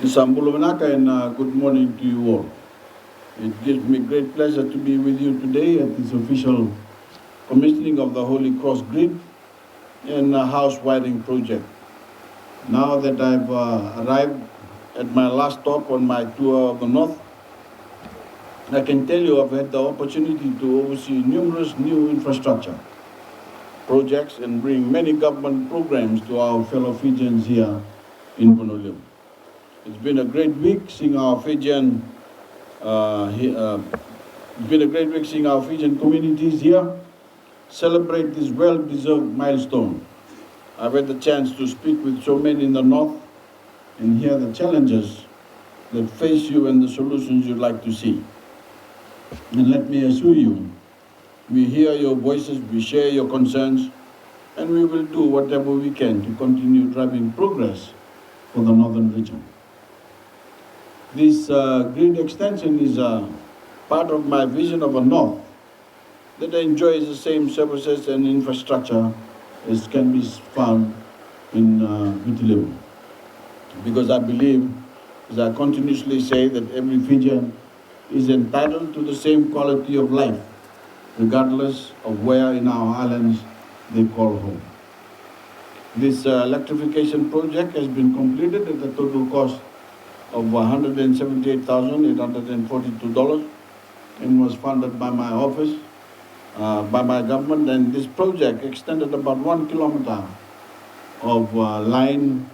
Nisambulumanaka and good morning to you all. It gives me great pleasure to be with you today at this official commissioning of the Holy Cross Grid and house wiring project. Now that I've arrived at my last stop on my tour of the North, I can tell you I've had the opportunity to oversee numerous new infrastructure projects and bring many government programs to our fellow Fijians here in Honolulu. It's been a great week seeing our Fijian communities here celebrate this well-deserved milestone. I've had the chance to speak with so many in the North and hear the challenges that face you and the solutions you'd like to see. And let me assure you, we hear your voices, we share your concerns, and we will do whatever we can to continue driving progress for the Northern region. This grid extension is part of my vision of a North that enjoys the same services and infrastructure as can be found in Honolulu. Because I believe, as I continuously say, that every Fijian is entitled to the same quality of life, regardless of where in our islands they call home. This electrification project has been completed at a total cost of $178,842 and was funded by my office, by my government, and this project extended about 1 kilometer of line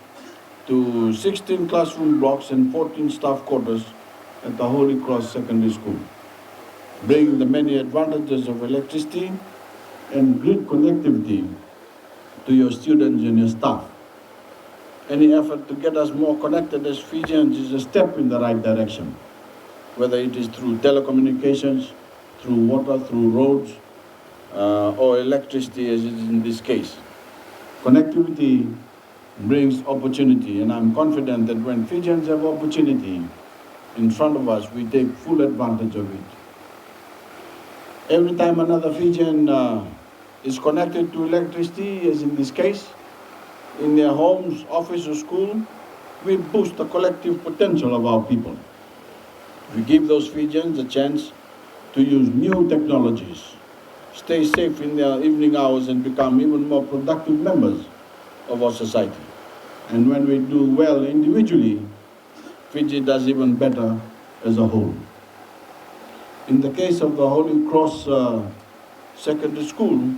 to 16 classroom blocks and 14 staff quarters at the Holy Cross Secondary School, bringing the many advantages of electricity and grid connectivity to your students and your staff. Any effort to get us more connected as Fijians is a step in the right direction, whether it is through telecommunications, through water, through roads, or electricity as it is in this case. Connectivity brings opportunity, and I'm confident that when Fijians have opportunity in front of us, we take full advantage of it. Every time another Fijian is connected to electricity, as in this case, in their homes, office, or school, we boost the collective potential of our people. We give those Fijians a chance to use new technologies, stay safe in their evening hours, and become even more productive members of our society. And when we do well individually, Fiji does even better as a whole. In the case of the Holy Cross Secondary School,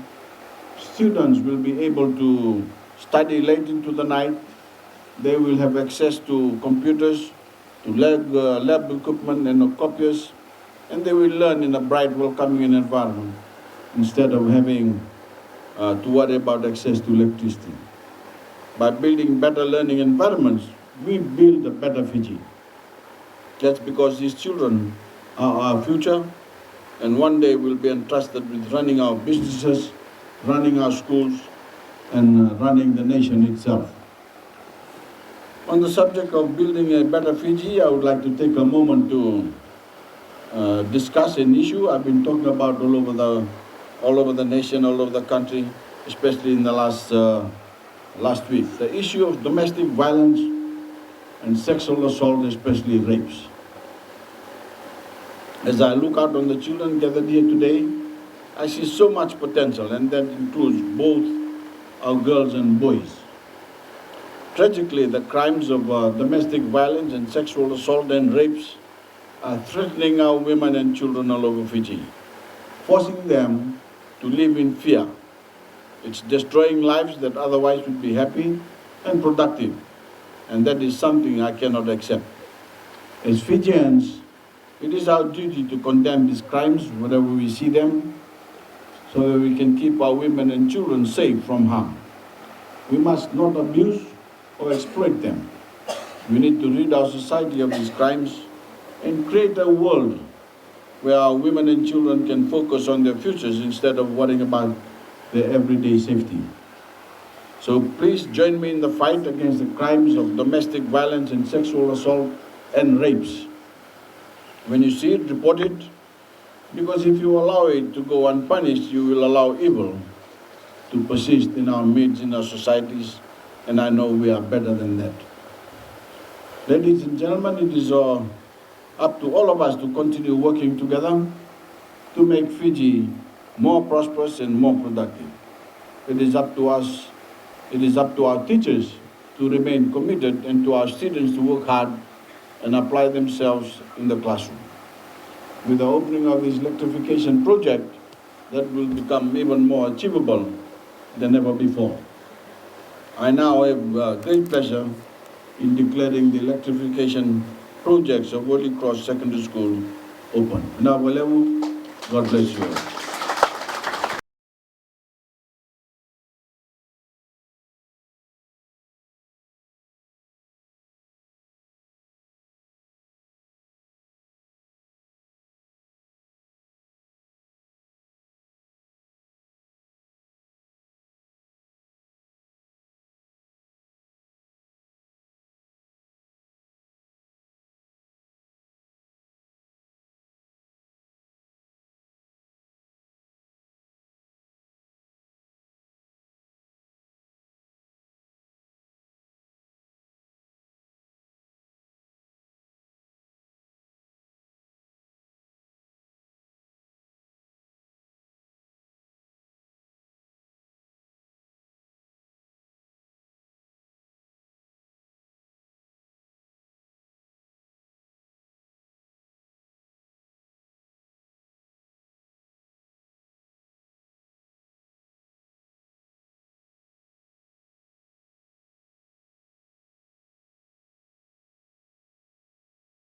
students will be able to study late into the night. They will have access to computers, to lab equipment and copiers, and they will learn in a bright, welcoming environment instead of having to worry about access to electricity. By building better learning environments, we build a better Fiji. That's because these children are our future, and one day we'll be entrusted with running our businesses, running our schools, and running the nation itself. On the subject of building a better Fiji, I would like to take a moment to discuss an issue I've been talking about all over the nation, all over the country, especially in the last week. The issue of domestic violence and sexual assault, especially rapes. As I look out on the children gathered here today, I see so much potential, and that includes both our girls and boys. Tragically, the crimes of domestic violence and sexual assault and rapes are threatening our women and children all over Fiji, forcing them to live in fear. It's destroying lives that otherwise would be happy and productive, and that is something I cannot accept. As Fijians, it is our duty to condemn these crimes wherever we see them, so that we can keep our women and children safe from harm. We must not abuse or exploit them. We need to rid our society of these crimes and create a world where our women and children can focus on their futures instead of worrying about their everyday safety. So please join me in the fight against the crimes of domestic violence and sexual assault and rapes. When you see it, report it, because if you allow it to go unpunished, you will allow evil to persist in our midst, in our societies, and I know we are better than that. Ladies and gentlemen, it is up to all of us to continue working together to make Fiji more prosperous and more productive. It is up to us, it is up to our teachers to remain committed and to our students to work hard and apply themselves in the classroom. With the opening of this electrification project, that will become even more achievable than ever before. I now have great pleasure in declaring the electrification projects of Voreqe Secondary School open. Now, God bless you all.